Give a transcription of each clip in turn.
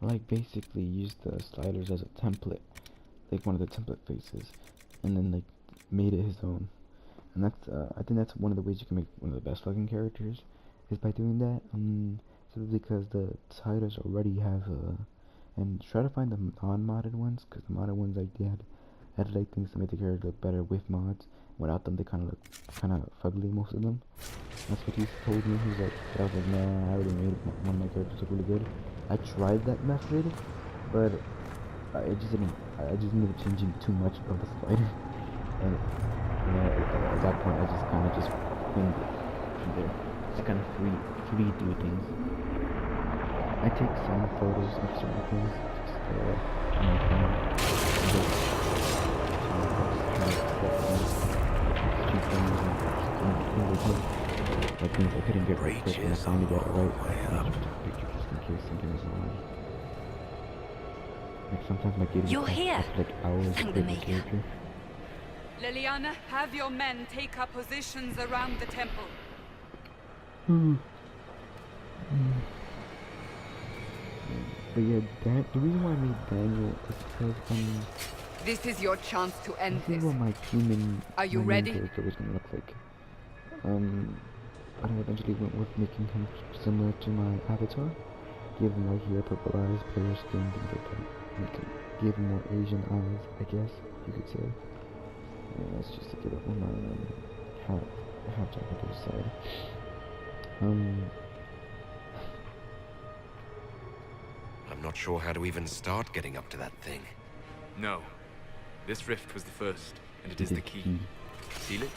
like basically used the sliders as a template, like one of the template faces, and then like made it his own. And that's I think that's one of the ways you can make one of the best looking characters, is by doing that. Simply because the sliders already have and try to find the non-modded ones, because the modded ones, like, they had edited things to make the character look better with mods. Without them, they kind of look kind of fugly, most of them. That's what he told me. He's like, I was like, nah, I already made one of my characters look really good. I tried that method, but I just didn't. I just ended up changing too much of the slider, and you know, at that point, I just kind of just winged it from there. Just kind of free do things. I take some photos of certain things, just on my phone. Like things I couldn't get right quick, and I finally got it right. I just took pictures just in case something was wrong. Like sometimes my gating takes like hours to create my character. Liliana, have your men take up positions around the temple. But yeah, the reason why I made Daniel is because this is your chance to end this is what my human character was gonna look like. But I eventually went with making him similar to my avatar. Give him white hair, purple eyes, paler skin, things like that. Give him more Asian eyes, I guess you could say. And that's just to get up on my half Japanese side. I'm not sure how to even start getting up to that thing. No. This rift was the first, and it is the key. Seal it,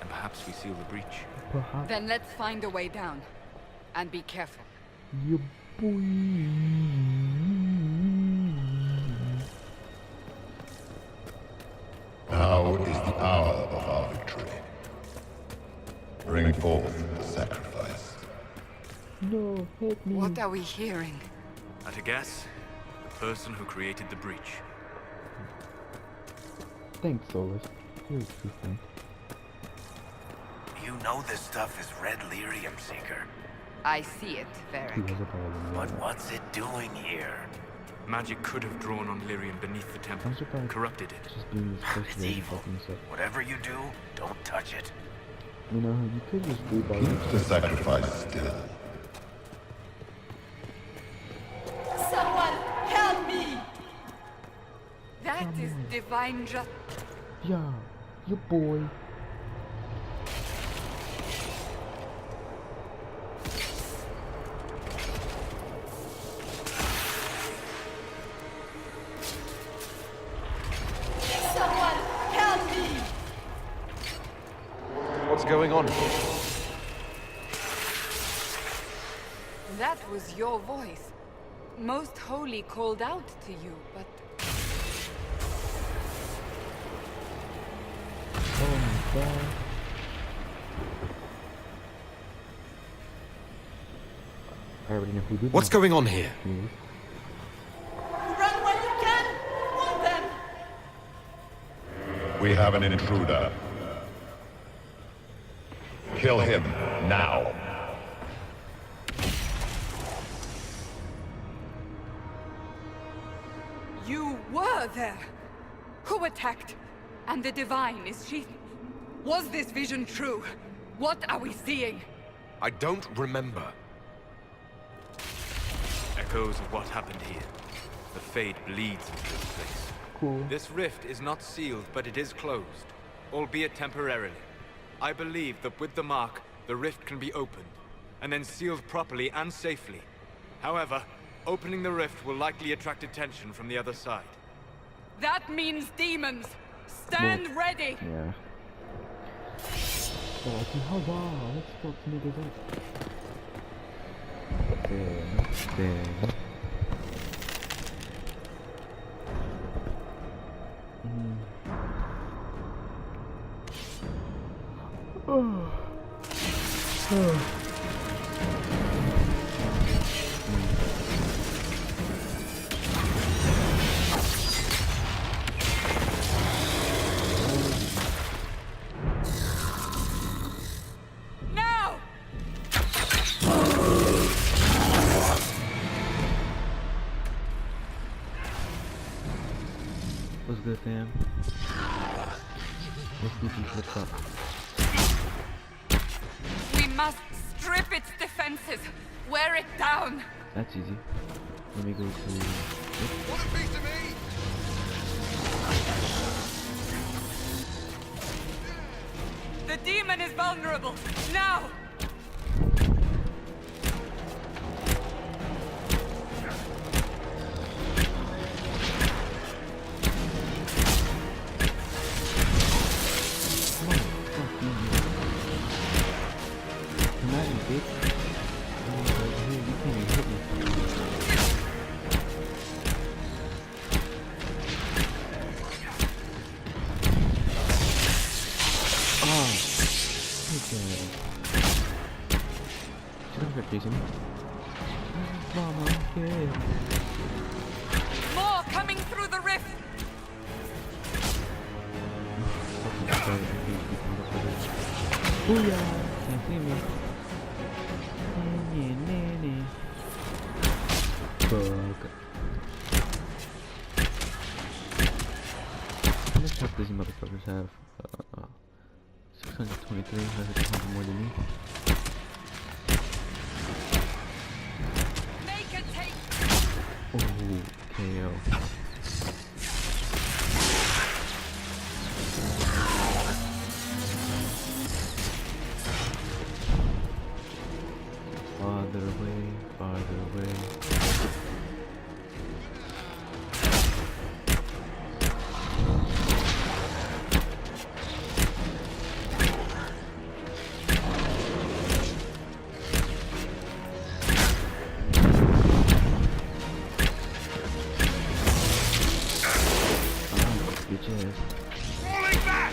and perhaps we seal the breach. Perhaps. Then let's find a way down. And be careful. Yeah, boy. Now is the hour of our victory. Bring forth the sacrifice. No, help me. What are we hearing? At a guess, the person who created the breach. Thanks, Solus. You're a true friend. You know this stuff is red lyrium, Seeker. I see it, Varric. But what's it doing here? Magic could have drawn on lyrium beneath the temple, corrupted it. Just being this It's evil. Whatever you do, don't touch it. You know, you could just do by Keep the sacrifice still. Someone help me! That is divine justice. Yeah, your boy. Someone help me! What's going on? That was your voice. Most Holy called out to you, but... Oh my god. I already know who did What's going on here? Run while you can! Want them! We have an intruder. Kill him now. You were there! Who attacked? And the Divine, is she... Was this vision true? What are we seeing? I don't remember. Echoes of what happened here. The Fade bleeds into this place. Cool. This rift is not sealed, but it is closed, albeit temporarily. I believe that with the mark, the rift can be opened, and then sealed properly and safely. However, opening the rift will likely attract attention from the other side. That means demons! Stand ready! Yeah. So I can hold on. Let's go to make it up. There. Now! good, fam? Let's see if he flips up. We must strip its defenses. Wear it down. That's easy. Let me go to... Want a piece of me? The demon is vulnerable. Now! Imagine, bitch. Oh, you can't even hit me. Oh, okay. Should I start chasing me? Mama, yeah. More coming through the rift. Booyah! Can't see me. Baka. How much health does these motherfuckers have? 623, that's 100 more than me. Make a take. Oh, KO. Farther away, farther away. Bitch ass. Falling back!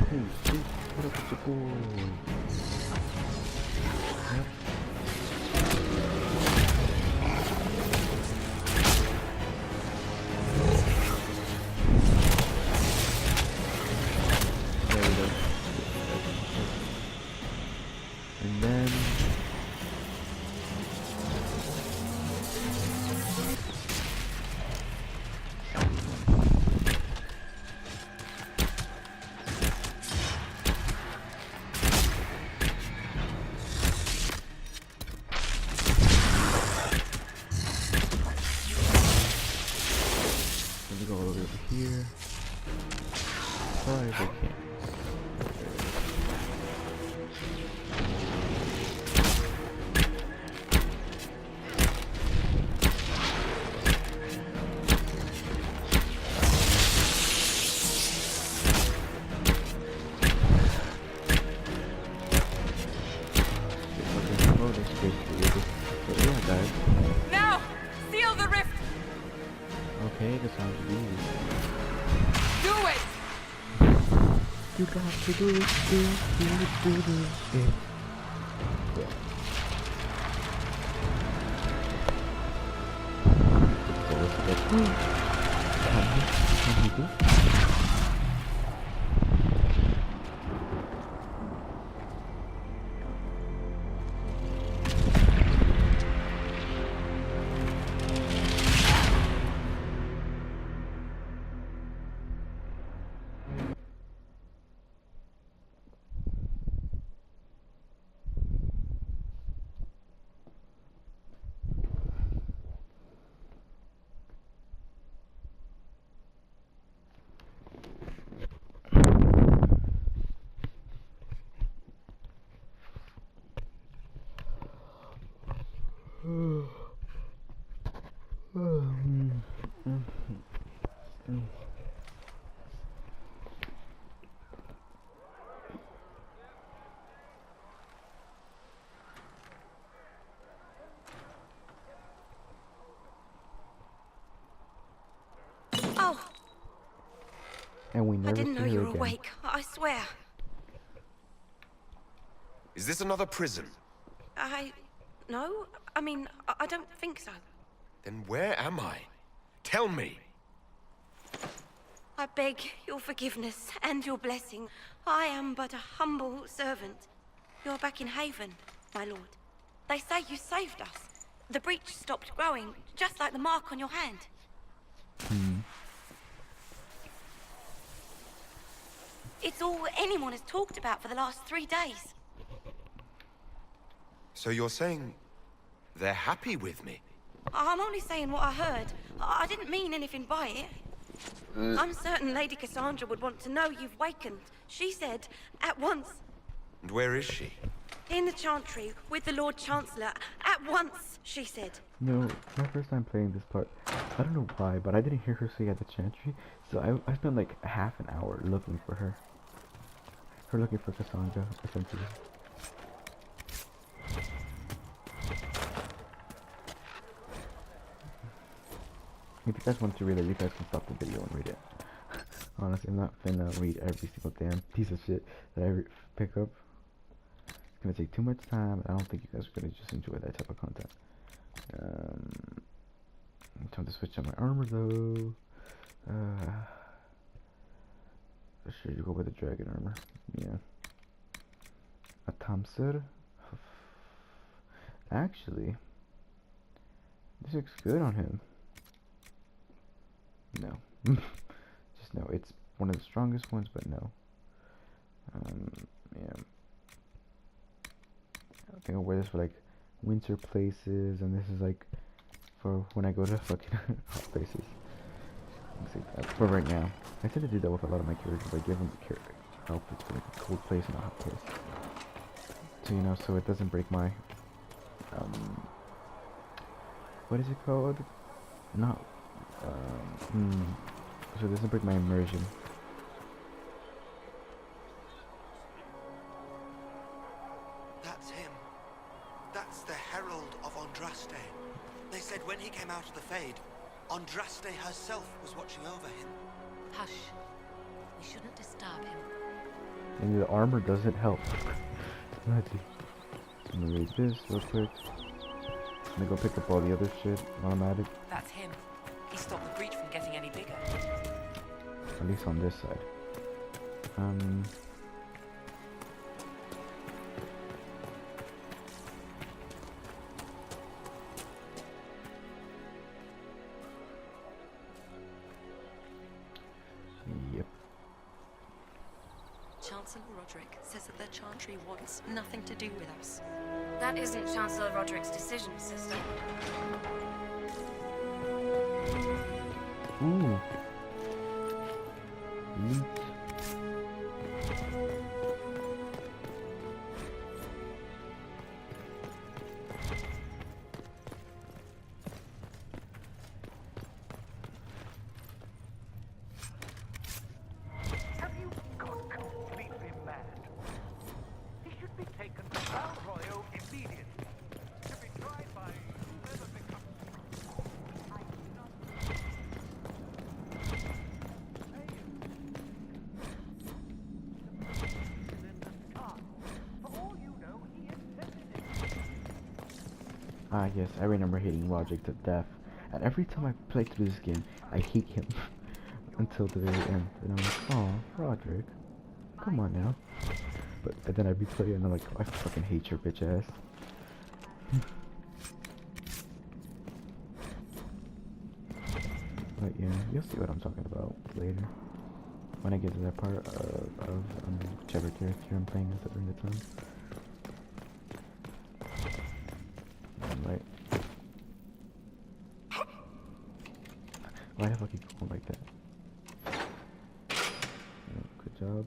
Oh shit, what up with your boy? Yep. There we go. And then... Let me go all the way over here. Far as I can. Oh, that's basically it. But yeah, guys. Now! Seal the rift! Okay, that sounds easy. Do it! You got to do it, do it. So let's get can he do? Oh, And we I never didn't know see you her were again. awake. I swear. Is this another prison? No. I mean, I don't think so. Then where am I? Tell me! I beg your forgiveness and your blessing. I am but a humble servant. You're back in Haven, my lord. They say you saved us. The breach stopped growing, just like the mark on your hand. It's all anyone has talked about for the last 3 days. So you're saying they're happy with me? I'm only saying what I heard. I didn't mean anything by it. I'm certain Lady Cassandra would want to know you've wakened. She said, at once. And where is she? In the Chantry, with the Lord Chancellor. At once, she said. No, it's my first time playing this part. I don't know why, but I didn't hear her say at the Chantry, so I spent like half an hour looking for her. Looking for Cassandra, essentially. If you guys want to read it, you guys can stop the video and read it. Honestly, I'm not finna read every single damn piece of shit that I pick up. It's gonna take too much time. I don't think you guys are gonna just enjoy that type of content. I'm trying to switch on my armor though. Sure, you go with the dragon armor. Yeah. A Tamsir. Actually, this looks good on him. No. Just no. It's one of the strongest ones, but no. Yeah. I think I'll wear this for like winter places, and this is like for when I go to fucking hot places. For right now, I tend to do that with a lot of my characters. I give them outfits for like a cold place and a hot place. So you know, so it doesn't break my what is it called? Not so it doesn't break my immersion. That's him. That's the Herald of Andraste. They said when he came out of the Fade, Andraste herself was watching over him. Hush. We shouldn't disturb him. And the armor doesn't help. I'm gonna read this real quick. I'm gonna go pick up all the other shit while I'm at it. That's him. He stopped the breach from getting any bigger. At least on this side. Yep. Chancellor Roderick says that the Chantry wants nothing to do with us. That isn't Chancellor Roderick's decision, sister. Ooh. Neat. Have you gone completely mad? He should be taken to Val Royal immediately. To be tried by whoever becomes. I do not. For all you know, he intended it. Ah yes, I remember hating Roderick to death. And every time I play through this game, I hate him. Until the very end. And I'm like, oh, Roderick. Come on now. But then I replay it and I'm like, oh, I fucking hate your bitch ass. But yeah, you'll see what I'm talking about later. When I get to that part of whichever character I'm playing as during the time. Right. Why the fuck you going like that? Yeah, good job.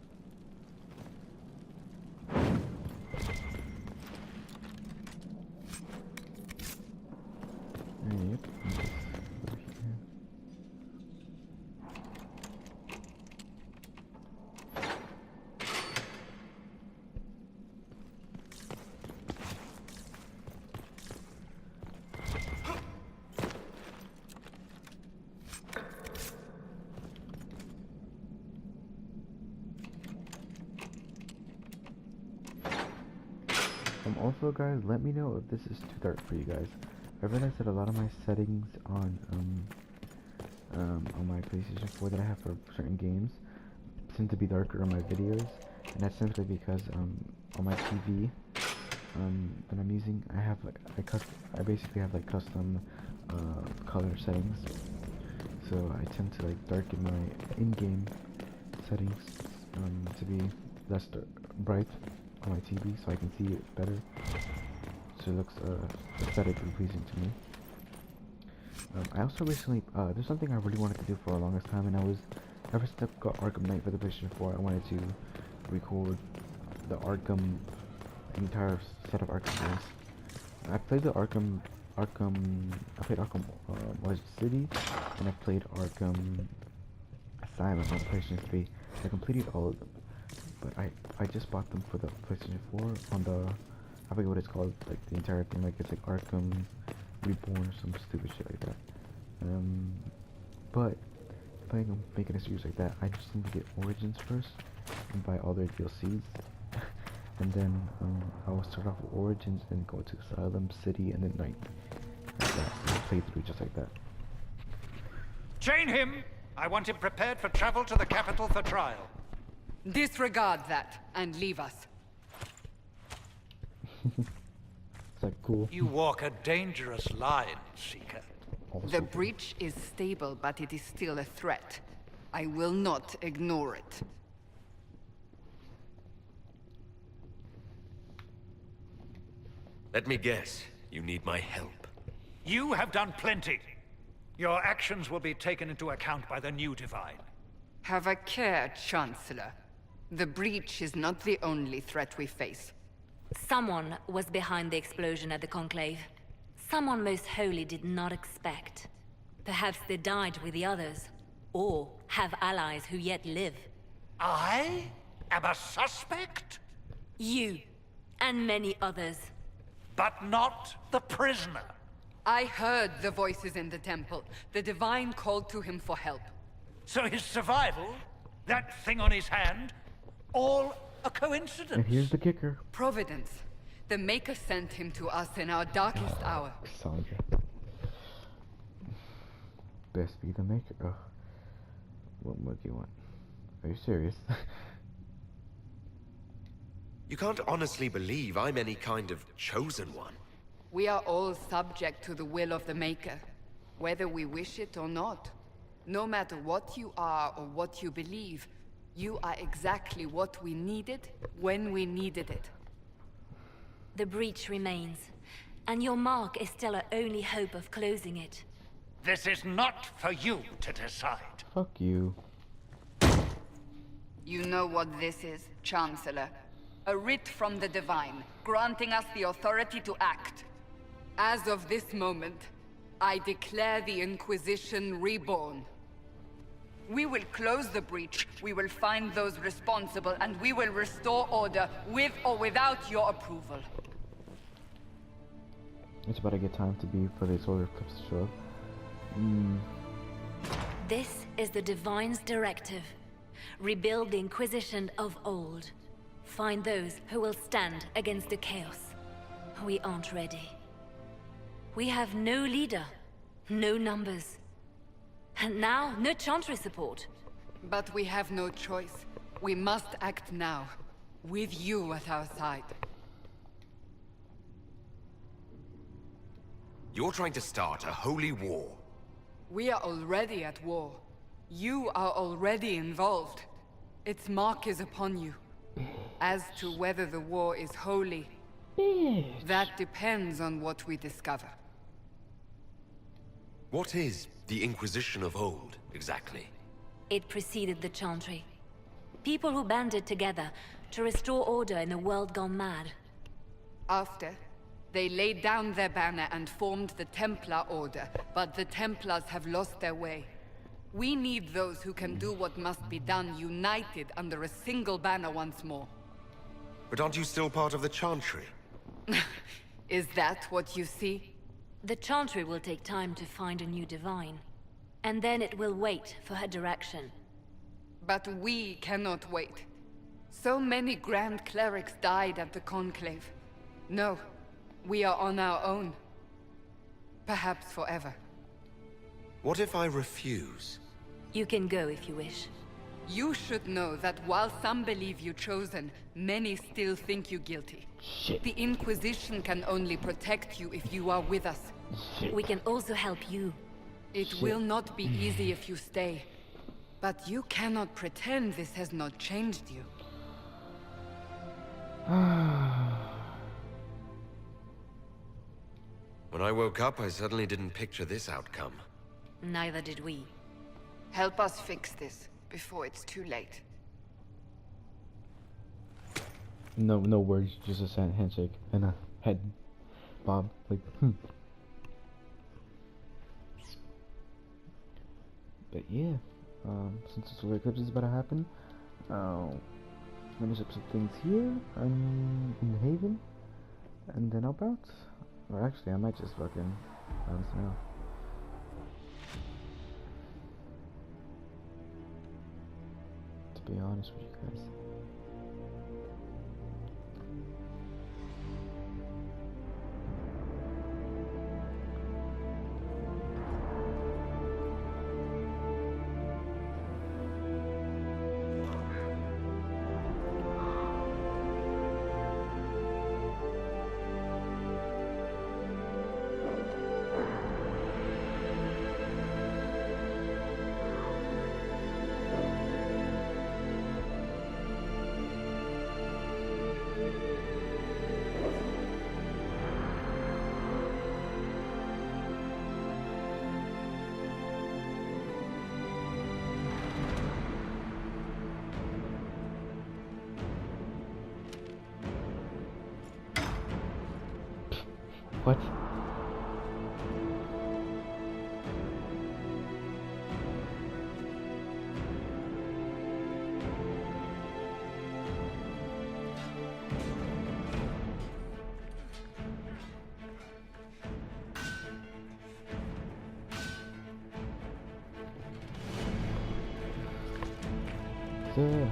Yep. Also, guys, let me know if this is too dark for you guys. I realized that a lot of my settings on on my PlayStation 4 that I have for certain games tend to be darker on my videos, and that's simply because on my TV that I'm using, I have like I basically have like custom color settings, so I tend to like darken my in-game settings to be less bright on my TV, so I can see it better, so it looks aesthetically pleasing to me. I also recently, there's something I really wanted to do for the longest time, and ever since I got Arkham Knight for the PlayStation 4, I wanted to record the entire set of Arkham games. I played I played Arkham City, and I played Arkham Asylum on PlayStation 3. I completed all of them, but I just bought them for the PlayStation 4 on the, I forget what it's called, like the entire thing, like it's like Arkham Reborn or some stupid shit like that. But if I'm making a series like that, I just need to get Origins first and buy all their DLCs, and then I will start off with Origins, then go to Asylum, City, and then Night. Like that. I'll play through just like that. Chain him! I want him prepared for travel to the capital for trial. Disregard that and leave us. Is that cool? You walk a dangerous line, Seeker. The breach is stable, but it is still a threat. I will not ignore it. Let me guess. You need my help. You have done plenty. Your actions will be taken into account by the new Divine. Have a care, Chancellor. The breach is not the only threat we face. Someone was behind the explosion at the Conclave. Someone Most Holy did not expect. Perhaps they died with the others, or have allies who yet live. I am a suspect? You, and many others. But not the prisoner. I heard the voices in the temple. The Divine called to him for help. So his survival, that thing on his hand, all a coincidence? And here's the kicker. Providence. The Maker sent him to us in our darkest hour. Cassandra. Best be the Maker. Ugh. What more do you want? Are you serious? You can't honestly believe I'm any kind of chosen one. We are all subject to the will of the Maker, whether we wish it or not. No matter what you are or what you believe, you are exactly what we needed when we needed it. The breach remains, and your mark is still our only hope of closing it. This is not for you to decide. Fuck you. You know what this is, Chancellor. A writ from the Divine, granting us the authority to act. As of this moment, I declare the Inquisition reborn. We will close the breach, we will find those responsible, and we will restore order, with or without your approval. It's about a good time to be for the solar eclipse to show up. This is the Divine's directive. Rebuild the Inquisition of old. Find those who will stand against the chaos. We aren't ready. We have no leader, no numbers. And now, no Chantry support. But we have no choice. We must act now, with you at our side. You're trying to start a holy war. We are already at war. You are already involved. Its mark is upon you. As to whether the war is holy, that depends on what we discover. What is the Inquisition of old, exactly? It preceded the Chantry. People who banded together to restore order in a world gone mad. After, they laid down their banner and formed the Templar Order, but the Templars have lost their way. We need those who can do what must be done, united under a single banner once more. But aren't you still part of the Chantry? Is that what you see? The Chantry will take time to find a new Divine. And then it will wait for her direction. But we cannot wait. So many Grand Clerics died at the Conclave. No, we are on our own. Perhaps forever. What if I refuse? You can go if you wish. You should know that while some believe you chosen, many still think you guilty. Shit. The Inquisition can only protect you if you are with us. Shit. We can also help you. It will not be easy if you stay. But you cannot pretend this has not changed you. When I woke up, I suddenly didn't picture this outcome. Neither did we. Help us fix this before it's too late. No words, just a handshake and a head bob, like, But yeah, since the solar eclipse is about to happen, finish up some things here, in Haven, and then I'll bounce. Or actually, I might just fucking bounce now. To be honest with you guys. What?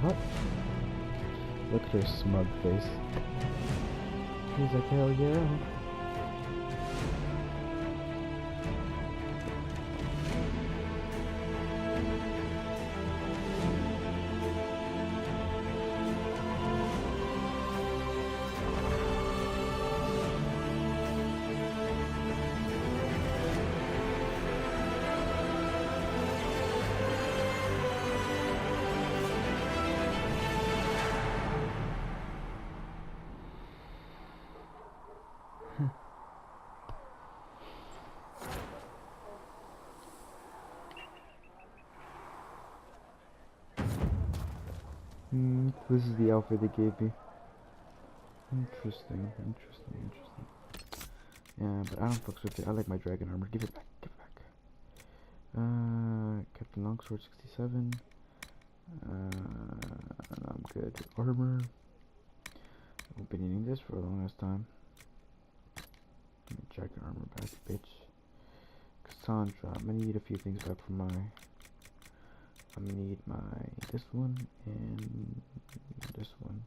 Huh? Look at her smug face. He's like, hell yeah. This is the outfit they gave me. Interesting. Yeah, but I don't fuck with it. I like my dragon armor. Give it back. Captain Longsword 67. I'm good. Armor. I've been eating this for a long ass time. Give me dragon armor back, bitch. Cassandra. I'm gonna need a few things back from my. I'm gonna need this one and this one.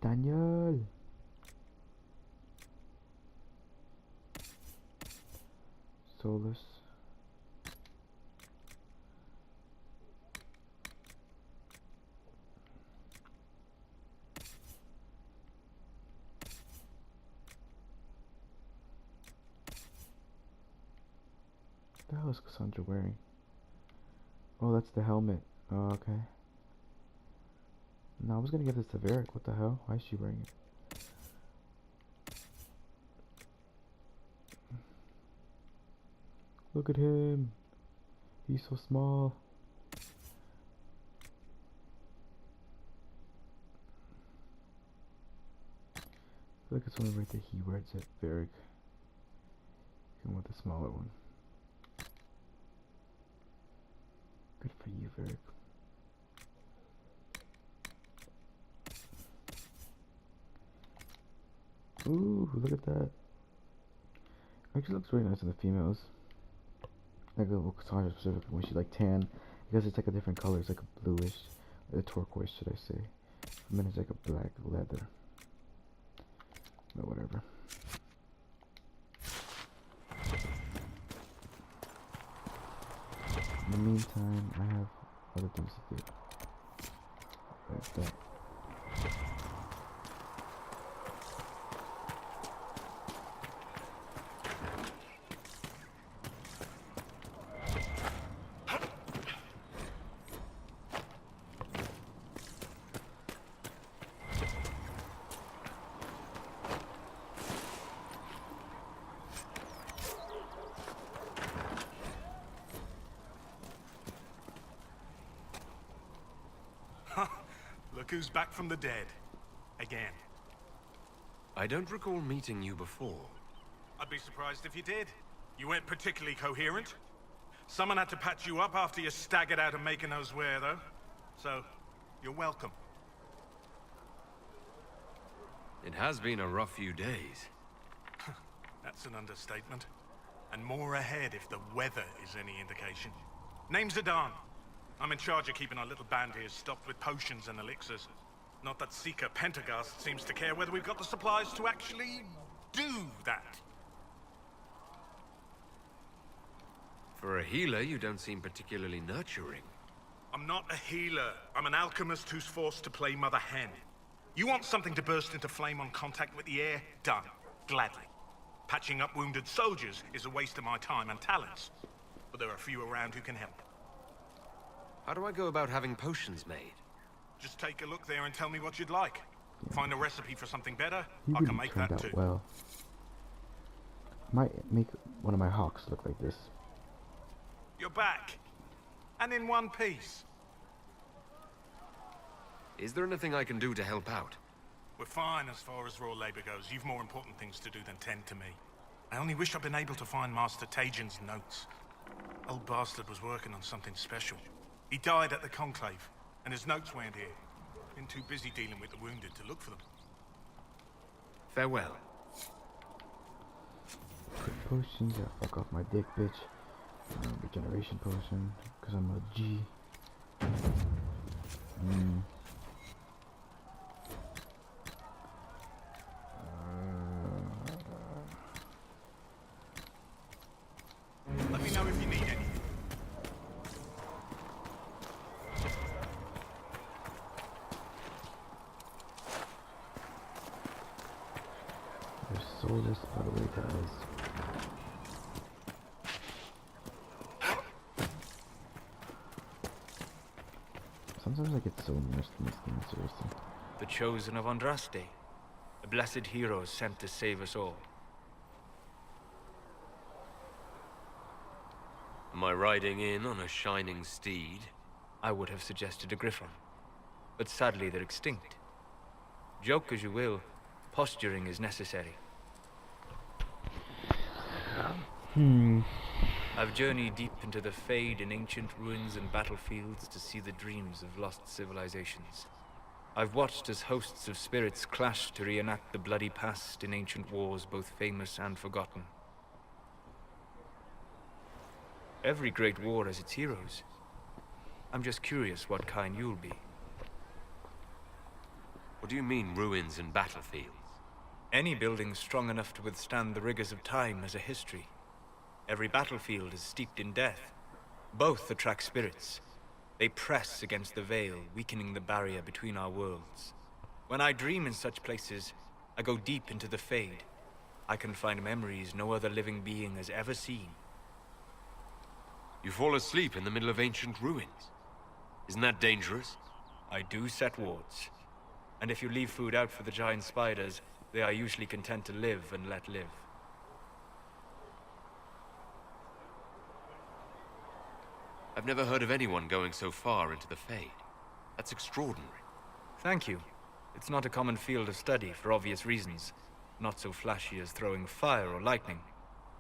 Daniel. Solus. What the hell is Cassandra wearing? Oh, that's the helmet. Oh, okay. No, I was gonna give this to Varric. What the hell? Why is she wearing it? Look at him. He's so small. I feel like it's only right that he wears it, Varric. You want the smaller one. Good for you, Varric. Ooh, look at that. Actually looks really nice on the females. Like a little Cassandra specifically when she like tan Because it's like a different color. It's like a bluish, a turquoise, should I say? And then it's like a black leather. But whatever. In the meantime, I have other things to do. Like that. Look who's back from the dead. Again. I don't recall meeting you before. I'd be surprised if you did. You weren't particularly coherent. Someone had to patch you up after you staggered out of making those wear, though. So, you're welcome. It has been a rough few days. That's an understatement. And more ahead if the weather is any indication. Name's Zidane. I'm in charge of keeping our little band here stocked with potions and elixirs. Not that Seeker Pentagast seems to care whether we've got the supplies to actually do that. For a healer, you don't seem particularly nurturing. I'm not a healer. I'm an alchemist who's forced to play Mother Hen. You want something to burst into flame on contact with the air? Done. Gladly. Patching up wounded soldiers is a waste of my time and talents. But there are a few around who can help. How do I go about having potions made? Just take a look there and tell me what you'd like. Find a recipe for something better, He I really can make turned that out too. well. Might make one of my hawks look like this. You're back. And in one piece. Is there anything I can do to help out? We're fine as far as raw labor goes. You've more important things to do than tend to me. I only wish I'd been able to find Master Tajin's notes. Old bastard was working on something special. He died at the Conclave, and his notes weren't here. Been too busy dealing with the wounded to look for them. Farewell. Quick potions, yeah, fuck off my dick, bitch. Regeneration potion, because I'm a G. Let me know if you need anything. They're soulless, by the way, guys. Sometimes I get so immersed in this thing, seriously. The chosen of Andraste, a blessed hero sent to save us all. Am I riding in on a shining steed? I would have suggested a griffon, but sadly they're extinct. Joke as you will, posturing is necessary. I've journeyed deep into the Fade in ancient ruins and battlefields to see the dreams of lost civilizations. I've watched as hosts of spirits clash to reenact the bloody past in ancient wars, both famous and forgotten. Every great war has its heroes. I'm just curious what kind you'll be. What do you mean, ruins and battlefields? Any building strong enough to withstand the rigors of time has a history. Every battlefield is steeped in death. Both attract spirits. They press against the veil, weakening the barrier between our worlds. When I dream in such places, I go deep into the Fade. I can find memories no other living being has ever seen. You fall asleep in the middle of ancient ruins. Isn't that dangerous? I do set wards. And if you leave food out for the giant spiders, they are usually content to live and let live. I've never heard of anyone going so far into the Fade. That's extraordinary. Thank you. It's not a common field of study for obvious reasons. Not so flashy as throwing fire or lightning.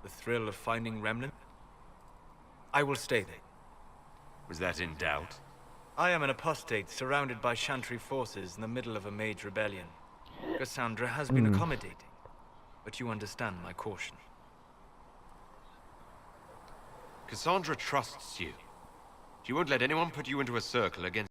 The thrill of finding remnant? I will stay there. Was that in doubt? I am an apostate surrounded by Chantry forces in the middle of a mage rebellion. Cassandra has been accommodating, but you understand my caution. Cassandra trusts you. She won't let anyone put you into a circle against